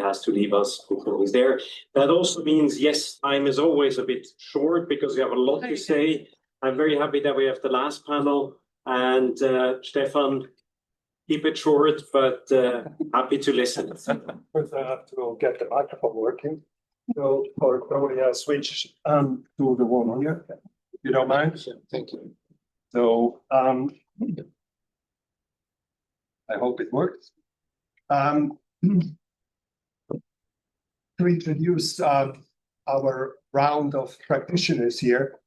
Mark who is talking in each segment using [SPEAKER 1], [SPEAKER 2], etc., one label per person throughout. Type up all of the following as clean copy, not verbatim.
[SPEAKER 1] has to leave us before he's there. That also means, yes, time is always a bit short because we have a lot to say. I'm very happy that we have the last panel. And Stefan, keep it short, but happy to listen.
[SPEAKER 2] First, I have to get the microphone working. So, probably switch to the one here, if you don't mind.
[SPEAKER 1] Thank you.
[SPEAKER 2] So, I hope it works. To introduce our round of practitioners here,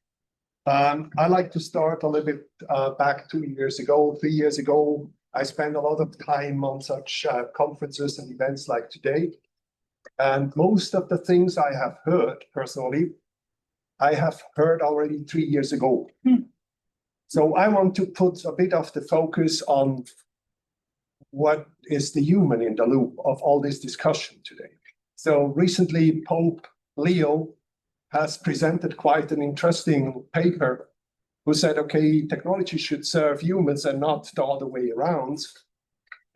[SPEAKER 2] I like to start a little bit back 2 years ago, 3 years ago. I spent a lot of time on such conferences and events like today. And most of the things I have heard personally, I have heard already 3 years ago. So I want to put a bit of the focus on what is the human in the loop of all this discussion today. So recently, Pope Leo has presented quite an interesting paper who said, okay, technology should serve humans and not the other way around.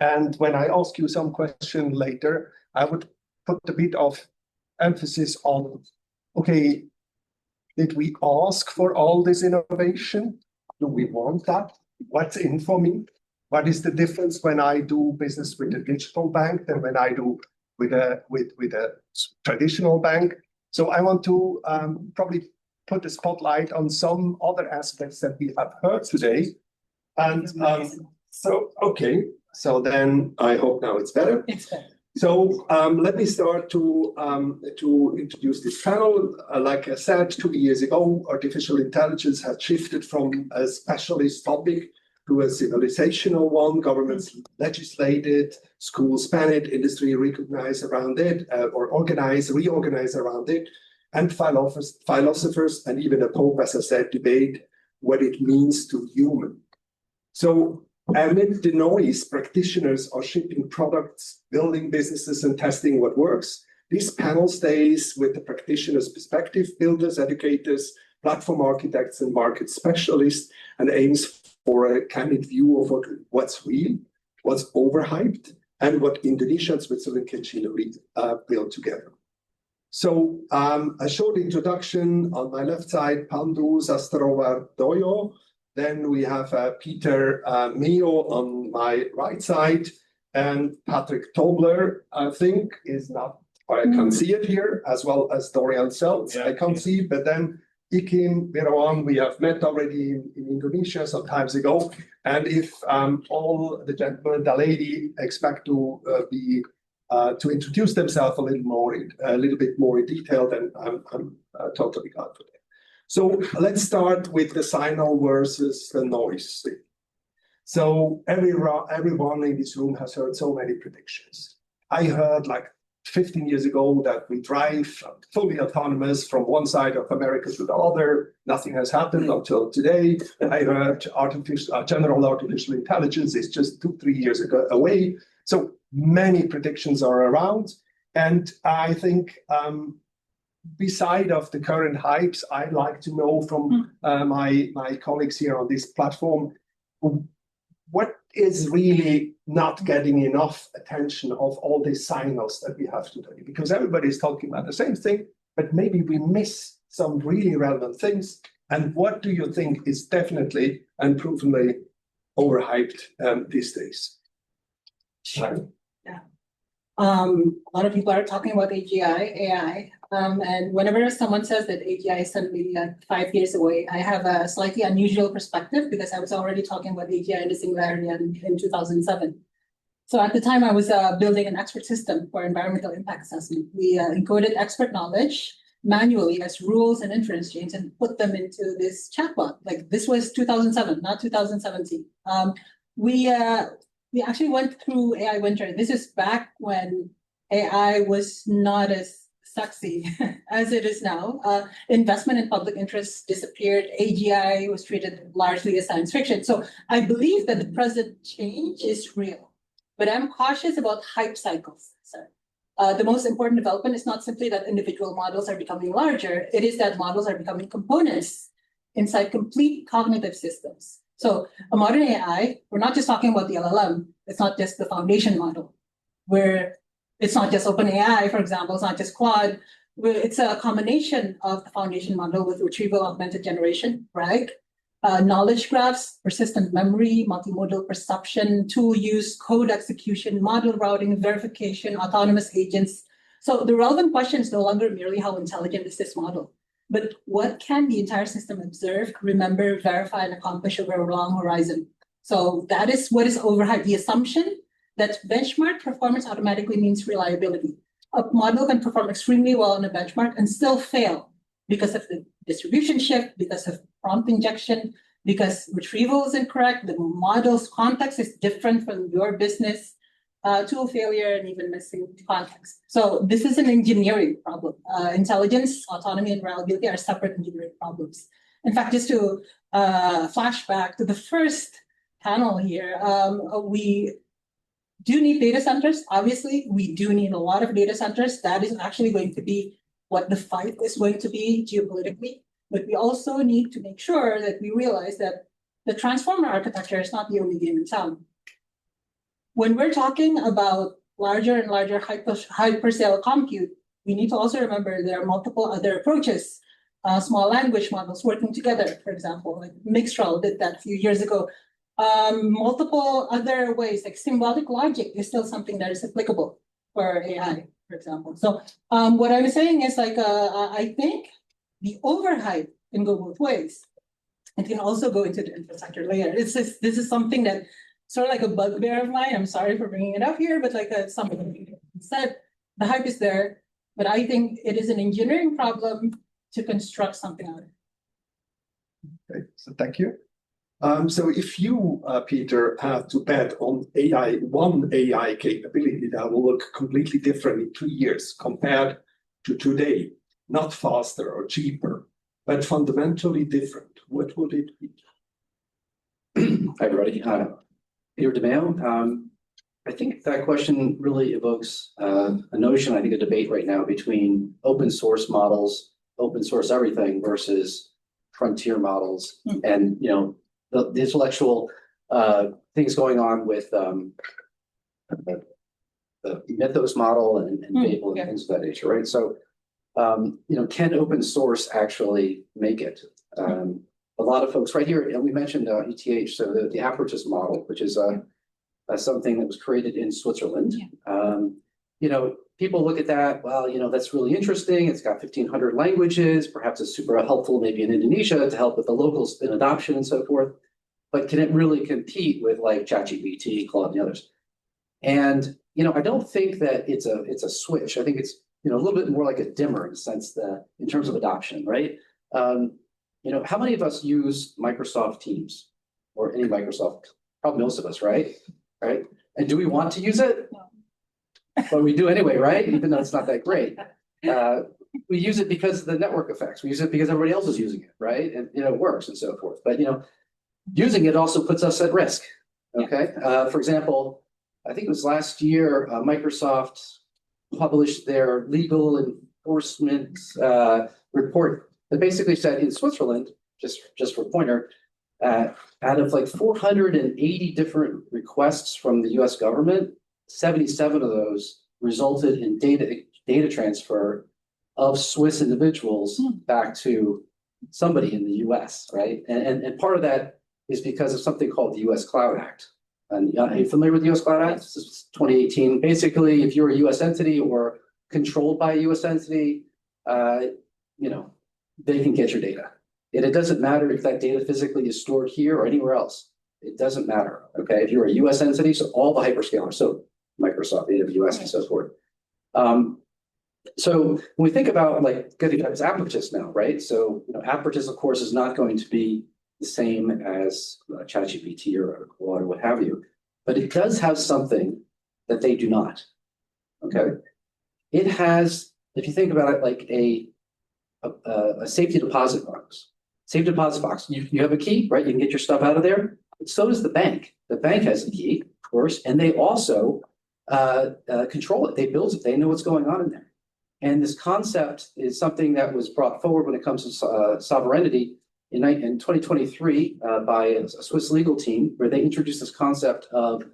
[SPEAKER 2] And when I ask you some question later, I would put a bit of emphasis on, okay, did we ask for all this innovation? Do we want that? What's in for me? What is the difference when I do business with a digital bank than when I do with a traditional bank? So I want to probably put a spotlight on some other aspects that we have heard today. And so then I hope now it's better.
[SPEAKER 3] It's better.
[SPEAKER 2] So let me start to introduce this panel. Like I said, 2 years ago, artificial intelligence had shifted from a specialist topic to a civilizational one. Governments legislated, schools ban it, industry recognized around it, or reorganize around it, and philosophers and even a pope, as I said, debate what it means to human. So amid the noise, practitioners are shipping products, building businesses, and testing what works. This panel stays with the practitioner's perspective, builders, educators, platform architects, and market specialists, and aims for a candid view of what's real, what's overhyped, and what Indonesia and Switzerland can build together. So a short introduction on my left side, Pandu Sastrowardoyo. Then we have Peter Mio on my right side, and Patrick Tobler, I think, is not, I can see it here, as well as Dorian Seltz. I can't see, but then Ikim Birawan, we have met already in Indonesia some times ago. And if all the gentlemen, the lady expect to introduce themselves a little bit more in detail, then I'm totally confident. So let's start with the signal versus the noise. So everyone in this room has heard so many predictions. I heard like 15 years ago that we drive fully autonomous from one side of America to the other. Nothing has happened until today. I heard general artificial intelligence is just 2-3 years away. So many predictions are around. And I think beside of the current hypes, I'd like to know from my colleagues here on this platform, what is really not getting enough attention of all these signals that we have today? Because everybody is talking about the same thing, but maybe we miss some really relevant things. And what do you think is definitely and provenly overhyped these days?
[SPEAKER 3] Sure. Yeah. A lot of people are talking about AGI, AI. And whenever someone says that AGI is suddenly 5 years away, I have a slightly unusual perspective because I was already talking about AGI in the singularity in 2007. So at the time, I was building an expert system for environmental impact assessment. We encoded expert knowledge manually as rules and inference chains and put them into this chatbot. Like this was 2007, not 2017. We actually went through AI winter. This is back when AI was not as sexy as it is now. Investment in public interest disappeared. AGI was treated largely as science fiction. So I believe that the present change is real, but I'm cautious about hype cycles. The most important development is not simply that individual models are becoming larger. It is that models are becoming components inside complete cognitive systems. So a modern AI, we're not just talking about the LLM. It's not just the foundation model. We're It's not just OpenAI, for example, it's not just Claude. It's a combination of the foundation model with retrieval augmented generation, right? Knowledge graphs, persistent memory, multimodal perception, tool use, code execution, model routing, verification, autonomous agents. So the relevant question is no longer merely how intelligent is this model, but what can the entire system observe, remember, verify, and accomplish over a long horizon? So that is what is overhyped. The assumption that benchmark performance automatically means reliability. A model can perform extremely well on a benchmark and still fail because of the distribution shift, because of prompt injection, because retrieval is incorrect, the model's context is different from your business, tool failure, and even missing context. So this is an engineering problem. Intelligence, autonomy, and reliability are separate engineering problems. In fact, just to flash back to the first panel here, we do need data centers. Obviously, we do need a lot of data centers. That is actually going to be what the fight is going to be geopolitically. But we also need to make sure that we realize that the transformer architecture is not the only game in town. When we're talking about larger and larger hyperscale compute, we need to also remember there are multiple other approaches. Small language models working together, for example, like Mixtral did that a few years ago. Multiple other ways, like symbolic logic is still something that is applicable for AI, for example. So what I'm saying is like, I think the overhype can go both ways. It can also go into the infrastructure layer. This is something that sort of like a bugbear of mine. I'm sorry for bringing it up here, but like something said, the hype is there, but I think it is an engineering problem to construct something out of it.
[SPEAKER 2] Okay, so thank you. So if you, Peter, have to bet on one AI capability that will look completely different in 2 years compared to today, not faster or cheaper, but fundamentally different, what would it be?
[SPEAKER 4] Hi, everybody. Peter DeMeo. I think that question really evokes a notion, I think a debate right now between open source models, open source everything versus frontier models, and the intellectual things going on with the Mythos model and Fable and things of that nature, right? So, can open source actually make it? A lot of folks right here, and we mentioned ETH, so the Apertus model, which is something that was created in Switzerland. People look at that, well, that's really interesting. It's got 1,500 languages, perhaps it's super helpful maybe in Indonesia to help with the locals in adoption and so forth. But can it really compete with like ChatGPT, Claude, and the others? And, I don't think that it's a switch. I think it's, a little bit more like a dimmer in the sense that in terms of adoption, right? How many of us use Microsoft Teams or any Microsoft? Probably most of us, right? Right? And do we want to use it?
[SPEAKER 3] No.
[SPEAKER 4] But we do anyway, right? Even though it's not that great. We use it because of the network effects. We use it because everybody else is using it, right? And it works and so forth. But using it also puts us at risk. Okay. For example, I think it was last year, Microsoft published their legal enforcement report that basically said in Switzerland, just for pointer, out of like 480 different requests from the US government, 77 of those resulted in data transfer of Swiss individuals back to somebody in the US, right? And part of that is because of something called the US Cloud Act. And are you familiar with the US Cloud Act? This is 2018. Basically, if you're a US entity or controlled by a US entity, they can get your data. And it doesn't matter if that data physically is stored here or anywhere else. It doesn't matter, okay? If you're a US entity, so all the hyperscalers, so Microsoft, AWS, and so forth. So when we think about like getting it's Apertus now, right? So Apertus, of course, is not going to be the same as ChatGPT or Claude or what have you, but it does have something that they do not. Okay, it has, if you think about it, like a safety deposit box. Safety deposit box. You have a key, right? You can get your stuff out of there. But so does the bank. The bank has a key, of course, and they also control it. They build it. They know what's going on in there. And this concept is something that was brought forward when it comes to sovereignty in 2023 by a Swiss legal team, where they introduced this concept of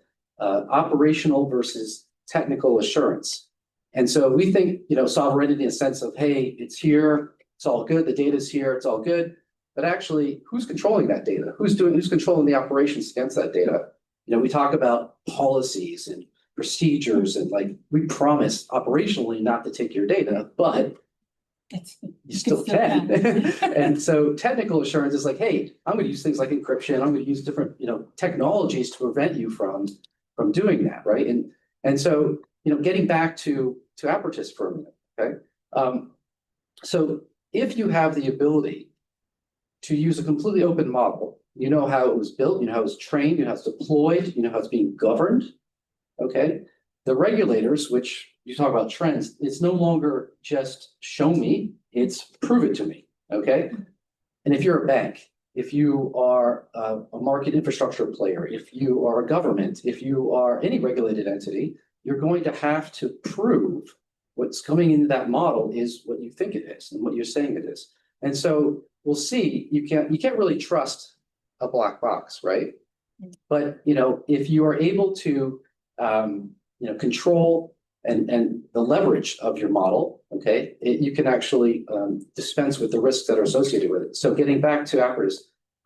[SPEAKER 4] operational versus technical assurance. And so we think, sovereignty in the sense of, hey, it's here, it's all good, the data's here, it's all good. But actually, who's controlling that data? Who's controlling the operations against that data? We talk about policies and procedures, and like, we promise operationally not to take your data, but you still can. And so technical assurance is like, hey, I'm going to use things like encryption. I'm going to use different, technologies to prevent you from doing that, right? And so, getting back to Apertus for a minute, okay? So if you have the ability to use a completely open model, you know how it was built, you know how it was trained, you know how it's deployed, you know how it's being governed, okay? The regulators, which you talk about trends, it's no longer just show me, it's prove it to me, okay? And if you're a bank, if you are a market infrastructure player, if you are a government, if you are any regulated entity, you're going to have to prove what's coming into that model is what you think it is and what you're saying it is. And so we'll see, you can't really trust a black box, right? But if you are able to control and the leverage of your model, okay, you can actually dispense with the risks that are associated with it. So getting back to Apertus,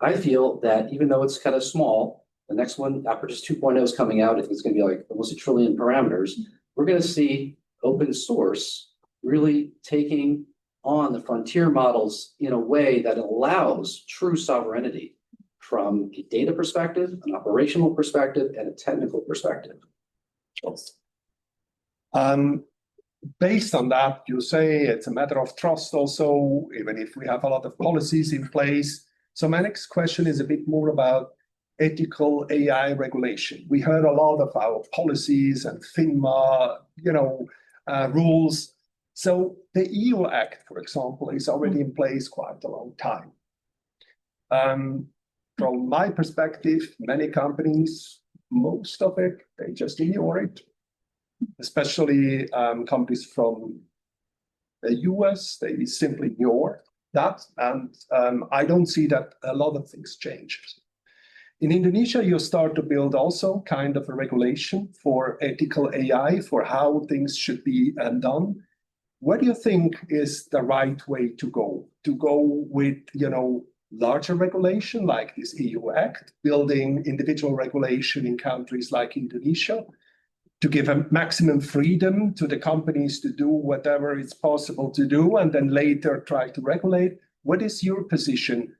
[SPEAKER 4] I feel that even though it's kind of small, the next one, Apertus 2.0 is coming out. I think it's going to be like almost 1 trillion parameters. We're going to see open source really taking on the frontier models in a way that allows true sovereignty from a data perspective, an operational perspective, and a technical perspective.
[SPEAKER 2] Based on that, you say it's a matter of trust also, even if we have a lot of policies in place. So my next question is a bit more about ethical AI regulation. We heard a lot of our policies and FINMA, rules. So the EU Act, for example, is already in place quite a long time. From my perspective, many companies, most of it, they just ignore it. Especially companies from the US, they simply ignore that. And I don't see that a lot of things change. In Indonesia, you start to build also kind of a regulation for ethical AI, for how things should be done. What do you think is the right way to go? To go with, larger regulation like this EU Act, building individual regulation in countries like Indonesia, to give a maximum freedom to the companies to do whatever it's possible to do, and then later try to regulate. What is your position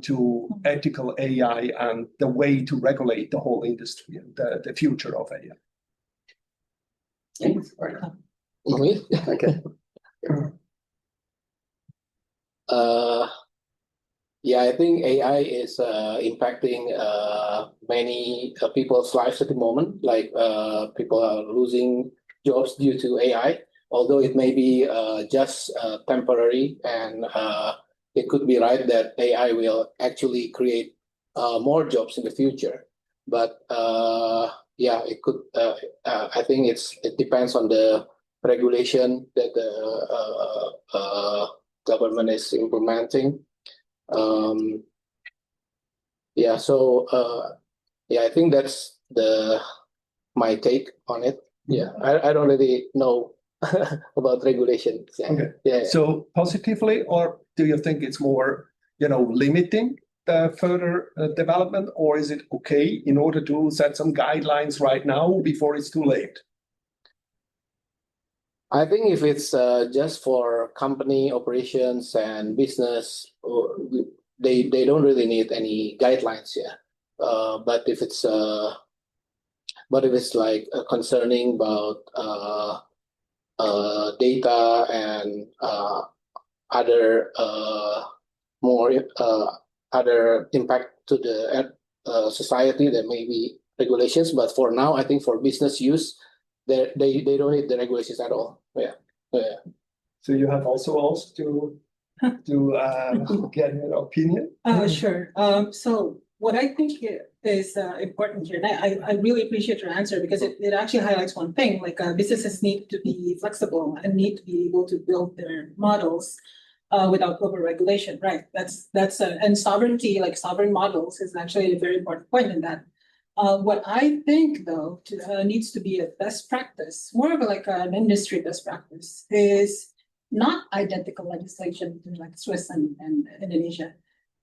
[SPEAKER 2] to ethical AI and the way to regulate the whole industry and the future of AI?
[SPEAKER 4] Okay.
[SPEAKER 5] Yeah, I think AI is impacting many people's lives at the moment. Like people are losing jobs due to AI, although it may be just temporary, and it could be right that AI will actually create more jobs in the future. But yeah, it could. I think it depends on the regulation that the government is implementing. Yeah, so yeah, I think that's my take on it. Yeah, I don't really know about regulations. Yeah.
[SPEAKER 2] Okay.
[SPEAKER 5] Yeah.
[SPEAKER 2] So positively, or do you think it's more, limiting the further development, or is it okay in order to set some guidelines right now before it's too late?
[SPEAKER 5] I think if it's just for company operations and business, they don't really need any guidelines. Yeah, but if it's like concerning about data and other more other impact to the society, there may be regulations. But for now, I think for business use, they don't need the regulations at all. Yeah. Yeah.
[SPEAKER 2] So you have also asked to get an opinion?
[SPEAKER 3] Sure. So what I think is important here, and I really appreciate your answer, because it actually highlights one thing, like businesses need to be flexible and need to be able to build their models without over-regulation, right? And sovereignty, like sovereign models, is actually a very important point in that. What I think though, needs to be a best practice, more of like an industry best practice, is not identical legislation to like Swiss and Indonesia,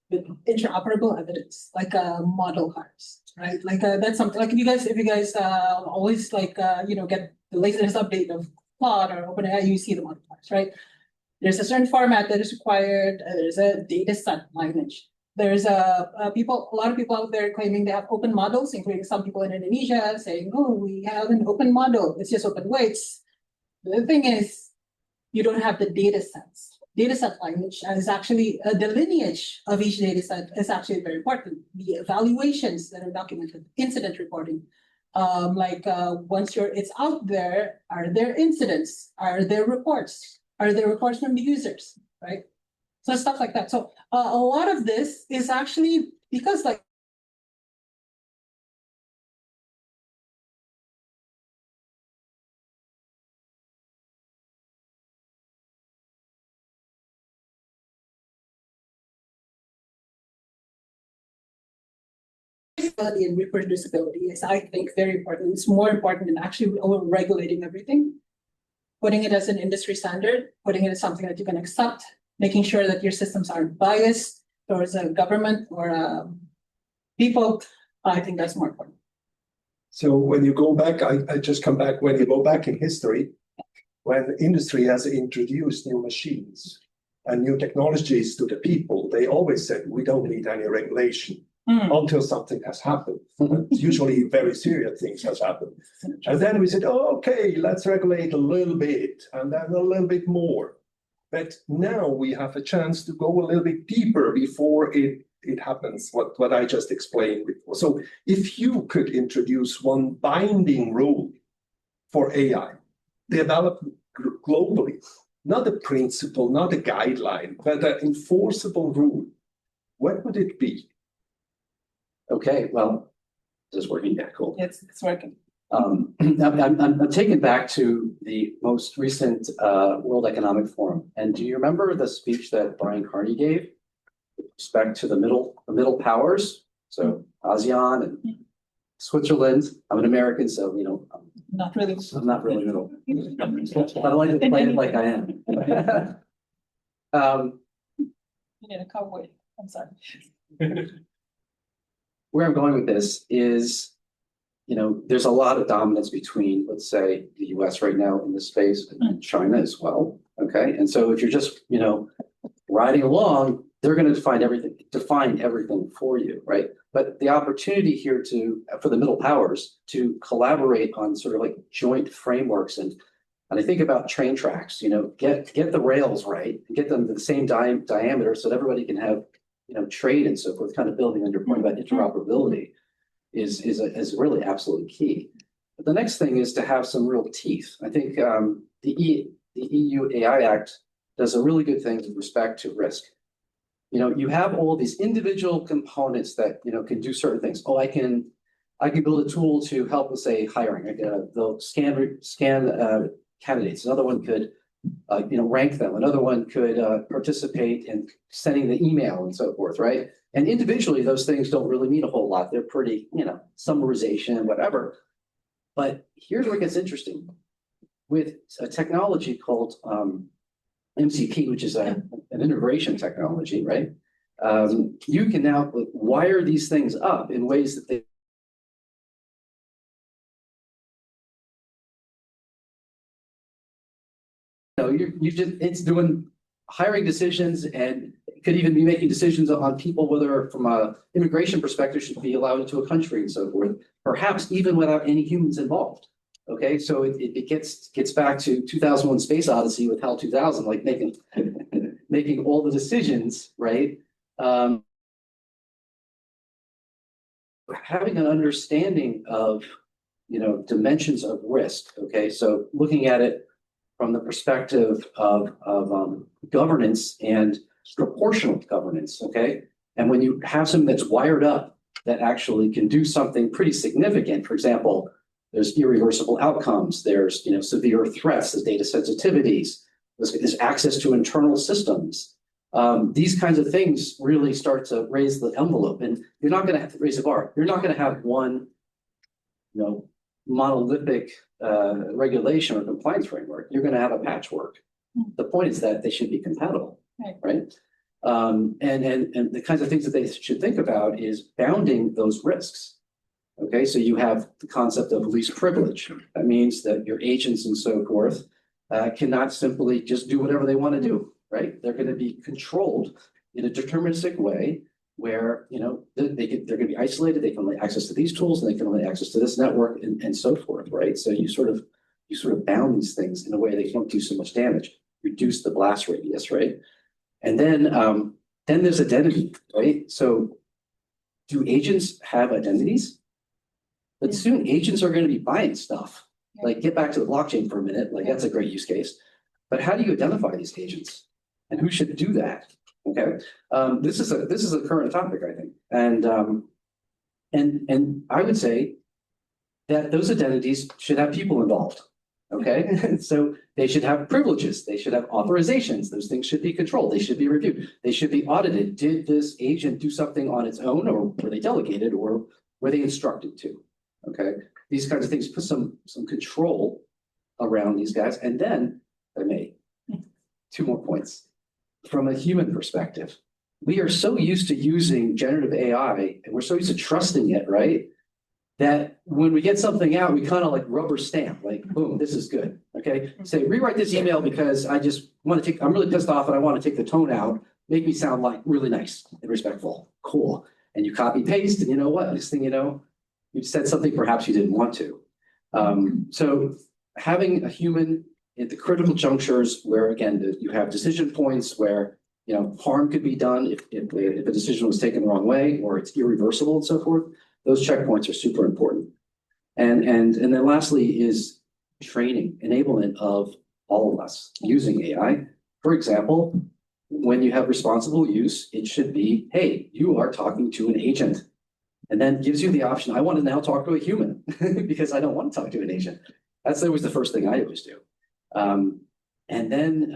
[SPEAKER 3] but interoperable evidence, like model cards, right? Like that's something like if you guys always like get the latest update of Claude or OpenAI, you see the model cards, right? There's a certain format that is required. There's a data set lineage. There's a lot of people out there claiming they have open models, including some people in Indonesia saying, "Oh, we have an open model. It's just open weights." The thing is, you don't have the data sets. Data set lineage is actually the lineage of each data set is actually very important. The evaluations that are documented, incident reporting. Once it's out there, are there incidents? Are there reports? Are there reports from the users? Right? So stuff like that. So a lot of this is actually because like and reproducibility is, I think, very important. It's more important than actually regulating everything. Putting it as an industry standard, putting it as something that you can accept, making sure that your systems aren't biased towards a government or people. I think that's more important.
[SPEAKER 2] So when you go back, I just come back, when you go back in history, when industry has introduced new machines and new technologies to the people, they always said, we don't need any regulation until something has happened. Usually very serious things has happened. And then we said, oh, okay, let's regulate a little bit and then a little bit more. But now we have a chance to go a little bit deeper before it happens, what I just explained before. So if you could introduce one binding rule for AI, developed globally, not a principle, not a guideline, but an enforceable rule, what would it be?
[SPEAKER 4] Okay, well, this is working. Yeah, cool.
[SPEAKER 3] It's working.
[SPEAKER 4] I'm taken back to the most recent World Economic Forum. And do you remember the speech that Brian Carney gave with respect to the middle powers? So ASEAN and Switzerland. I'm an American, so
[SPEAKER 3] Not really.
[SPEAKER 4] I'm not really middle. I don't like to play it like I am.
[SPEAKER 3] You need a cowboy. I'm sorry.
[SPEAKER 4] Where I'm going with this is, there's a lot of dominance between, let's say, the US right now in this space and China as well. Okay. And so if you're just, riding along, they're going to define everything for you, right? But the opportunity here for the middle powers to collaborate on sort of like joint frameworks and I think about train tracks, get the rails right, get them to the same diameter so that everybody can have, trade and so forth, kind of building on your point about interoperability is really absolutely key. But the next thing is to have some real teeth. I think the EU AI Act does a really good thing with respect to risk. You have all these individual components that can do certain things. Oh, I can build a tool to help with, say, hiring. They'll scan candidates. Another one could rank them. Another one could participate in sending the email and so forth, right? And individually, those things don't really mean a whole lot. They're pretty, summarization, whatever. But here's where it gets interesting. With a technology called MCP, which is an integration technology, right? You can now wire these things up in ways that they it's doing hiring decisions and could even be making decisions on people, whether from a immigration perspective should be allowed into a country and so forth, perhaps even without any humans involved. Okay, so it gets back to 2001 Space Odyssey with HAL 2000, like making all the decisions, right? Having an understanding of, dimensions of risk. Okay, so looking at it from the perspective of governance and proportional governance, okay? And when you have something that's wired up that actually can do something pretty significant, for example, there's irreversible outcomes, there's severe threats, there's data sensitivities, there's access to internal systems. These kinds of things really start to raise the envelope, and you're not going to have to raise the bar. You're not going to have one monolithic regulation or compliance framework. You're going to have a patchwork. The point is that they should be compatible, right? And the kinds of things that they should think about is bounding those risks. Okay, so you have the concept of least privilege. That means that your agents and so forth cannot simply just do whatever they want to do, right? They're going to be controlled in a deterministic way where, they're going to be isolated. They can only access to these tools and they can only access to this network and so forth, right? So you sort of bound these things in a way they don't do so much damage, reduce the blast radius, right? And then there's identity, right? So do agents have identities? But soon agents are going to be buying stuff. Like, get back to the blockchain for a minute. Like, that's a great use case. But how do you identify these agents? And who should do that? Okay. This is a current topic, I think. And I would say that those identities should have people involved. Okay. So they should have privileges. They should have authorizations. Those things should be controlled. They should be reviewed. They should be audited. Did this agent do something on its own, or were they delegated, or were they instructed to? Okay, these kinds of things put some control around these guys. And then, if I may, 2 more points. From a human perspective, we are so used to using generative AI and we're so used to trusting it, right? That when we get something out, we kind of like rubber stamp, like, boom, this is good. Okay, say, rewrite this email because I just want to I'm really pissed off and I want to take the tone out, make me sound like really nice and respectful. Cool. And you copy paste, and you know what? Next thing you know, you said something perhaps you didn't want to. So having a human at the critical junctures where, again, you have decision points where, harm could be done if a decision was taken the wrong way, or it's irreversible and so forth, those checkpoints are super important. And then lastly is training, enablement of all of us using AI. For example, when you have responsible use, it should be, hey, you are talking to an agent. And then gives you the option, I want to now talk to a human because I don't want to talk to an agent. That's always the first thing I always do. And then,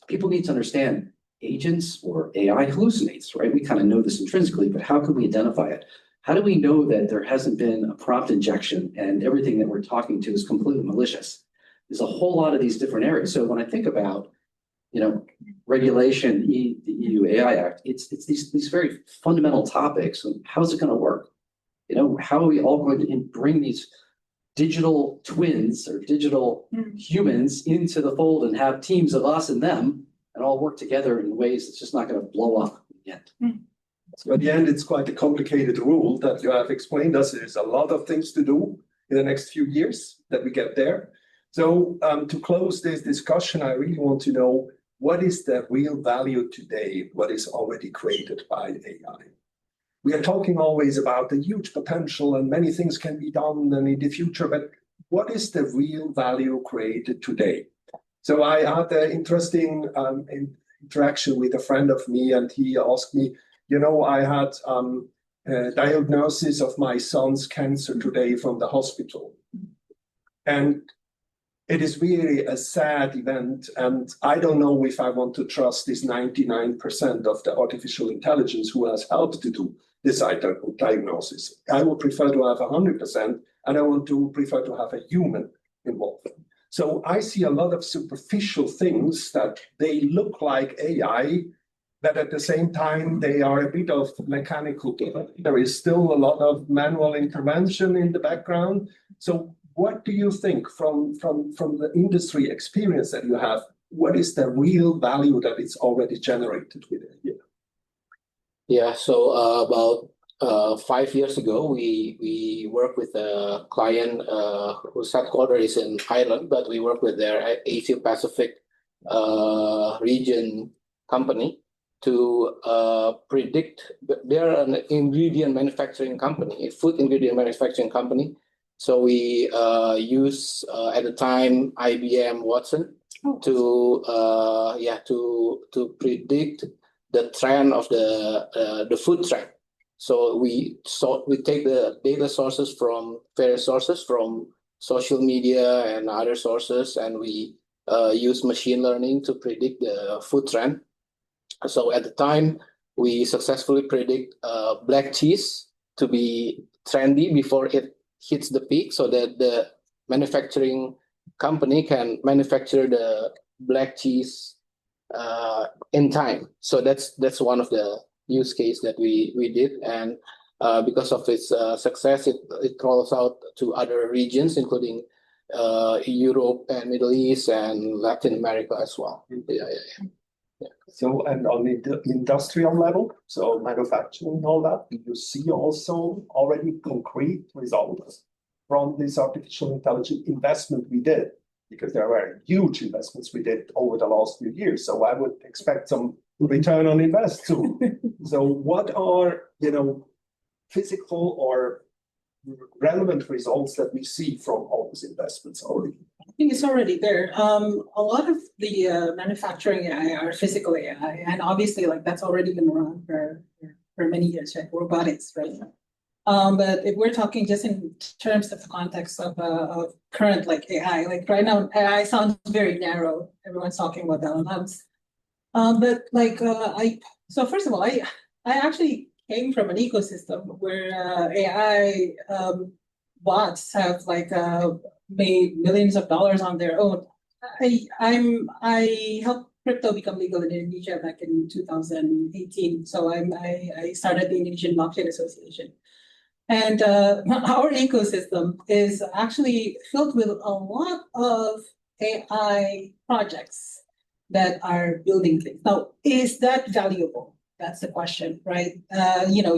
[SPEAKER 4] people need to understand agents or AI hallucinates, right? We kind of know this intrinsically, but how can we identify it? How do we know that there hasn't been a prompt injection and everything that we're talking to is completely malicious? There's a whole lot of these different areas. So when I think about regulation, the EU AI Act, it's these very fundamental topics. And how is it going to work? How are we all going to bring these digital twins or digital humans into the fold and have teams of us and them and all work together in ways that's just not going to blow up in the end?
[SPEAKER 2] So at the end, it's quite a complicated rule that you have explained us. There's a lot of things to do in the next few years that we get there. So to close this discussion, I really want to know, what is the real value today, what is already created by AI? We are talking always about the huge potential and many things can be done in the future, but what is the real value created today? So I had an interesting interaction with a friend of me, and he asked me, I had a diagnosis of my son's cancer today from the hospital. And it is really a sad event, and I don't know if I want to trust this 99% of the artificial intelligence who has helped to do this diagnosis. I would prefer to have 100%, and I want to prefer to have a human involved. So I see a lot of superficial things that they look like AI, but at the same time, they are a bit of mechanical. There is still a lot of manual intervention in the background. So what do you think from the industry experience that you have? What is the real value that it's already generated with it?
[SPEAKER 5] Yeah, so about 5 years ago, we worked with a client whose headquarters is in Ireland, but we work with their Asia Pacific region company to predict. They're an ingredient manufacturing company, a food ingredient manufacturing company. So we use at the time IBM Watson to predict the trend of the food trend. So we take the data sources from various sources, from social media and other sources, and we use machine learning to predict the food trend. So at the time, we successfully predict black cheese to trendy before it hits the peak, so that the manufacturing company can manufacture the black cheese in time. So that's one of the use case that we did, and because of its success, it rolls out to other regions, including Europe and Middle East and Latin America as well.
[SPEAKER 2] So, and on the industrial level, so manufacturing and all that, do you see also already concrete results from this artificial intelligence investment we did? Because there were huge investments we did over the last few years. So I would expect some return on invest too. So what are, physical or relevant results that we see from all these investments already?
[SPEAKER 3] I think it's already there. A lot of the manufacturing AI are physical AI, and obviously, like that's already been around for many years, right? Robotics, right? But if we're talking just in terms of the context of current like AI, like right now, AI sounds very narrow. Everyone's talking about LLMs. But like so first of all, I actually came from an ecosystem where AI bots have like made millions of dollars on their own. I helped crypto become legal in Indonesia back in 2018. So I started the Indonesian Blockchain Association. And our ecosystem is actually filled with a lot of AI projects that are building things. Now, is that valuable? That's the question, right?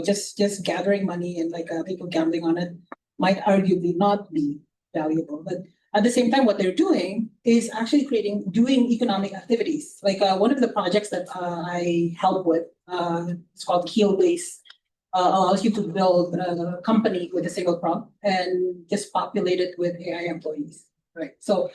[SPEAKER 3] Just gathering money and like people gambling on it might arguably not be valuable. But at the same time, what they're doing is actually doing economic activities. Like one of the projects that I help with, it's called Keelbase. Allows you to build a company with a single prompt and just populate it with AI employees, right? So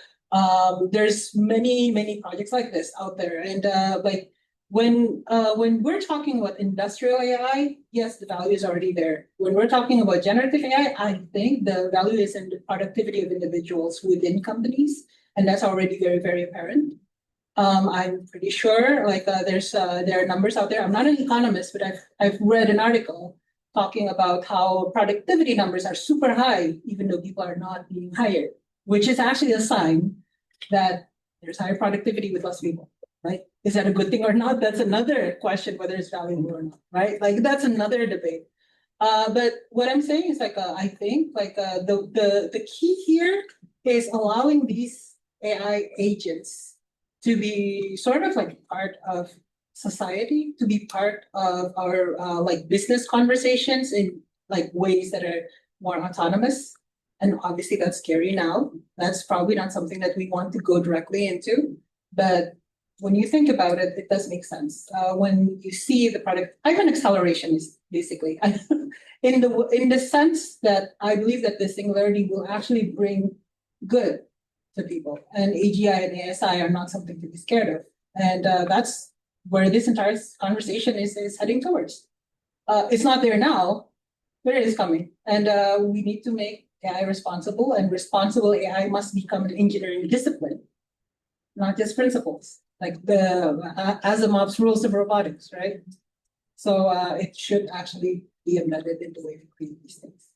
[SPEAKER 3] there's many projects like this out there, and like when we're talking about industrial AI, yes, the value is already there. When we're talking about generative AI, I think the value is in the productivity of individuals within companies, and that's already very apparent. I'm pretty sure like there are numbers out there. I'm not an economist, but I've read an article talking about how productivity numbers are super high, even though people are not being hired, which is actually a sign that there's higher productivity with less people, right? Is that a good thing or not? That's another question, whether it's valuable or not, right? Like that's another debate. But what I'm saying is like I think like the key here is allowing these AI agents to be sort of like part of society, to be part of our like business conversations in like ways that are more autonomous. And obviously that's scary now. That's probably not something that we want to go directly into. But when you think about it, it does make sense. When you see the product, I mean acceleration is basically in the sense that I believe that the singularity will actually bring good to people, and AGI and ASI are not something to be scared of, and that's where this entire conversation is heading towards. It's not there now, but it is coming, and we need to make AI responsible, and responsible AI must become an engineering discipline, not just principles, like the Asimov's rules of robotics, right? So it should actually be embedded in the way we create these things.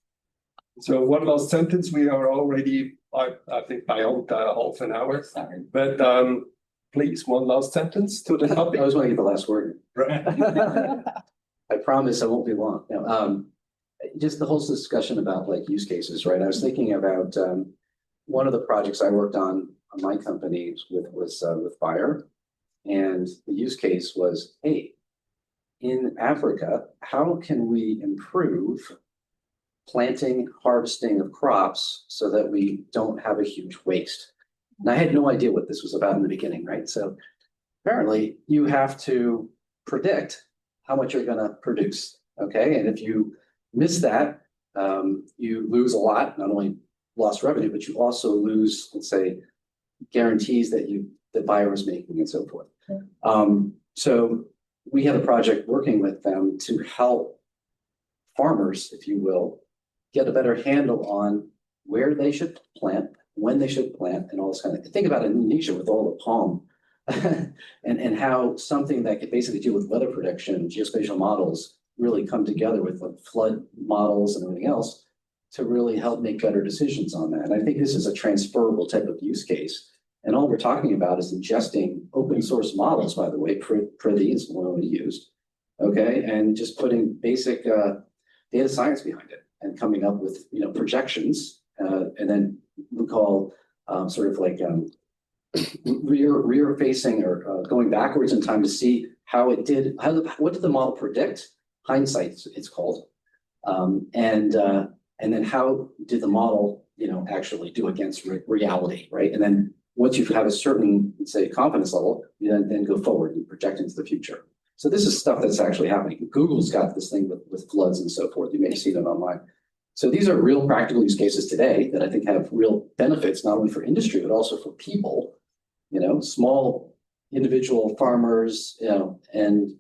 [SPEAKER 2] So one last sentence. We are already, I think, beyond half an hour.
[SPEAKER 3] Sorry.
[SPEAKER 2] But please, one last sentence to the topic.
[SPEAKER 4] I was going to get the last word.
[SPEAKER 2] Right.
[SPEAKER 4] I promise I won't be long. No, just the whole discussion about like use cases, right? I was thinking about one of the projects I worked on my company was with Bayer, and the use case was, hey, in Africa, how can we improve planting, harvesting of crops so that we don't have a huge waste? And I had no idea what this was about in the beginning, right? So apparently you have to predict how much you're going to produce, okay? And if you miss that, you lose a lot, not only lost revenue, but you also lose, let's say, guarantees that the buyer was making and so forth.
[SPEAKER 3] Sure.
[SPEAKER 4] So we had a project working with them to help farmers, if you will, get a better handle on where they should plant, when they should plant, and all this kind of thing. Think about Indonesia with all the palm and how something that could basically deal with weather prediction, geospatial models really come together with like flood models and everything else to really help make better decisions on that. And I think this is a transferable type of use case. And all we're talking about is ingesting open source models, by the way, Prithee is one we used, okay? And just putting basic data science behind it and coming up with, projections, and then we call sort of like rear facing or going backwards in time to see how it did, what did the model predict? Hindsight, it's called. And then how did the model, actually do against reality, right? And then once you have a certain, say, confidence level, you then go forward and project into the future. So this is stuff that's actually happening. Google's got this thing with floods and so forth. You may have seen it online. So these are real practical use cases today that I think have real benefits, not only for industry, but also for people, small individual farmers, and,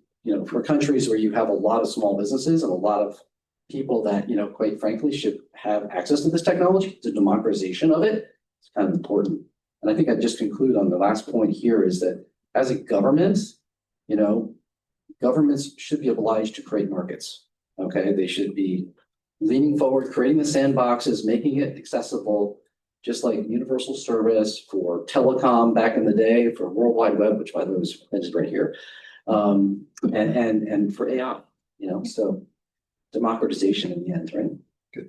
[SPEAKER 4] for countries where you have a lot of small businesses and a lot of people that, quite frankly, should have access to this technology. The democratization of it is kind of important. And I think I'd just conclude on the last point here is that as a government, governments should be obliged to create markets. Okay, they should be leaning forward, creating the sandboxes, making it accessible, just like universal service for telecom back in the day, for World Wide Web, which by the way was mentioned right here, and for AI. So democratization in the end, right?
[SPEAKER 2] Good.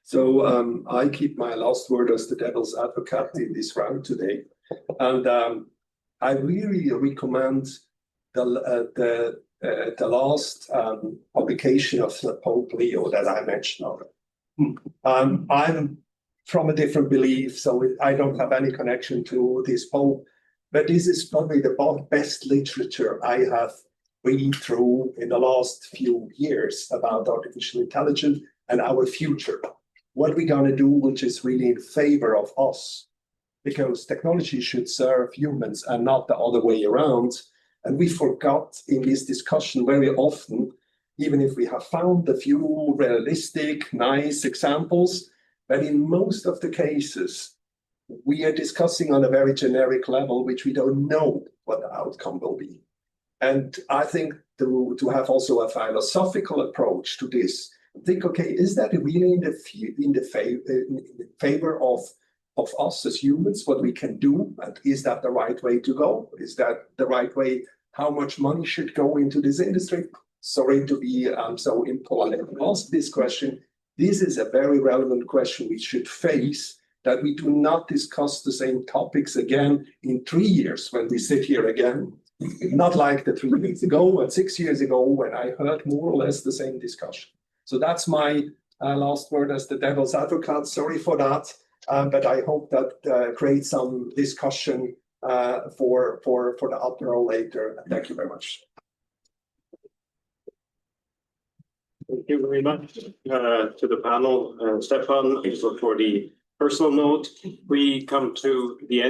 [SPEAKER 2] So I keep my last word as the devil's advocate in this round today, and I really recommend the last publication of Pope Leo that I mentioned. I'm from a different belief, so I don't have any connection to this Pope, but this is probably the best literature I have read through in the last few years about artificial intelligence and our future. What we're going to do, which is really in favor of us, because technology should serve humans and not the other way around. And we forgot in this discussion very often, even if we have found a few realistic, nice examples, but in most of the cases, we are discussing on a very generic level, which we don't know what the outcome will be. And I think to have also a philosophical approach to this, think, okay, is that really in the favor of us as humans, what we can do? And is that the right way to go? Is that the right way? How much money should go into this industry? Sorry to be so impolite and ask this question. This is a very relevant question we should face, that we do not discuss the same topics again in 3 years when we sit here again. Not like the 3 weeks ago and 6 years ago when I heard more or less the same discussion. So that's my last word as the devil's advocate. Sorry for that, but I hope that creates some discussion for the apéro later. Thank you very much.
[SPEAKER 1] Thank you very much to the panel, Stefan, also for the personal note. We come to the end.